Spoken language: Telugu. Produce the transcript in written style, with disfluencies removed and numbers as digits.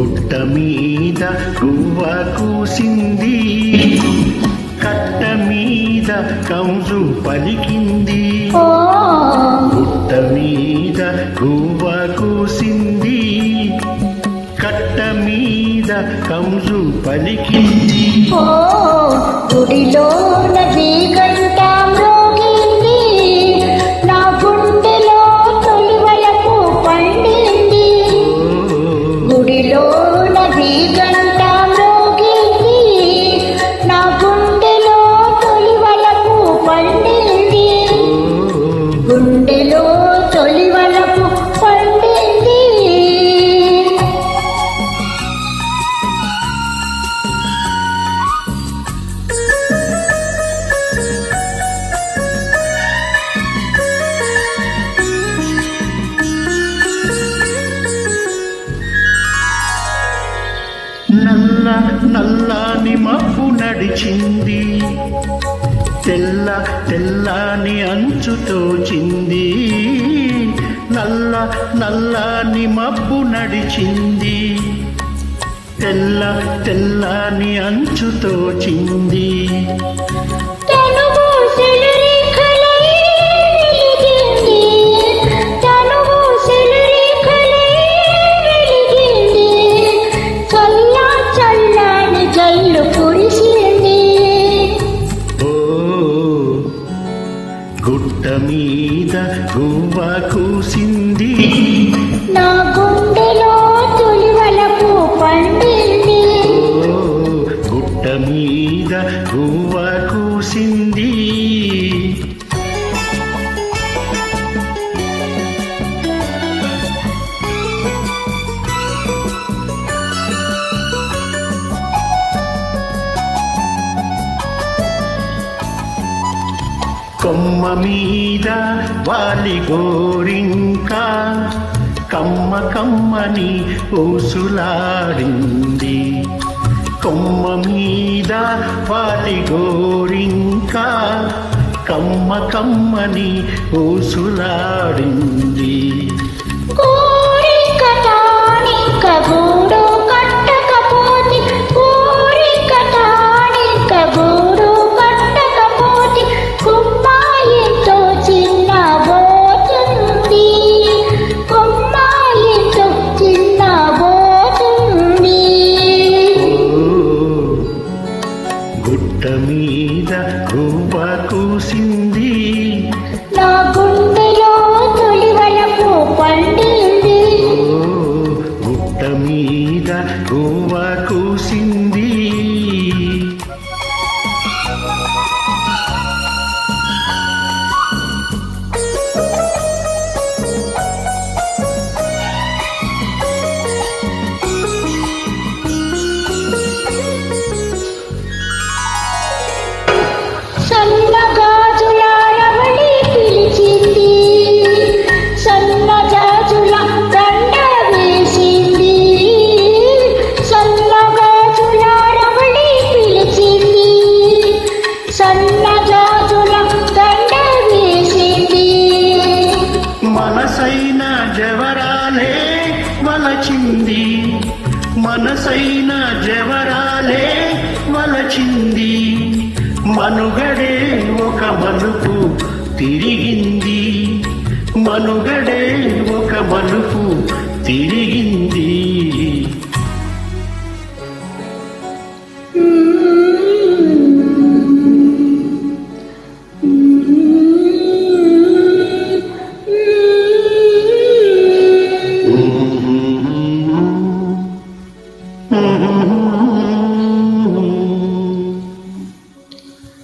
గుట్ట మీద గువ్వ కూసింది, కట్ట మీద కంజు పలికింది. గుట్ట మీద గువ్వ కూసింది, కట్ట మీద కంజు పలికింది. గుడిలో నది గంట మ్రోగింది, నా గుండెలో తొలివలపు పండింది. గుడిలో నది గంట మ్రోగింది, నా గుండెలో తొలివలపు పండింది. గుండెలో తొలివలపు పండింది. నల్ల నల్లని మబ్బు నడిచింది, తెల్ల తెల్లని అంచు తోచింది. నల్ల నల్లని మబ్బు నడిచింది, తెల్ల తెల్లని అంచు తోచింది. గుట్ట మీద గువ్వ కూసింది, నా గుండెలో తొలివలపు పండింది. గుట్ట మీద గువ్వ కూసింది. కొమ్మ మీద వాలి గోరింకా కమ్మ కమ్మని ఊసులాడింది. కొమ్మ మీద వాలి గోరింకా కమ్మ కమ్మని ఊసులాడింది. గుట్ట మీద గువ్వ కూసింది, నా గుండెలో తొలివలపు పండింది. గుట్ట మీద గువ్వ కూసింది. మనసైన జవరాలే వలచింది, మనసైన జవరాలే వలచింది. మనుగడే ఒక మలుపు తిరిగింది, మనుగడే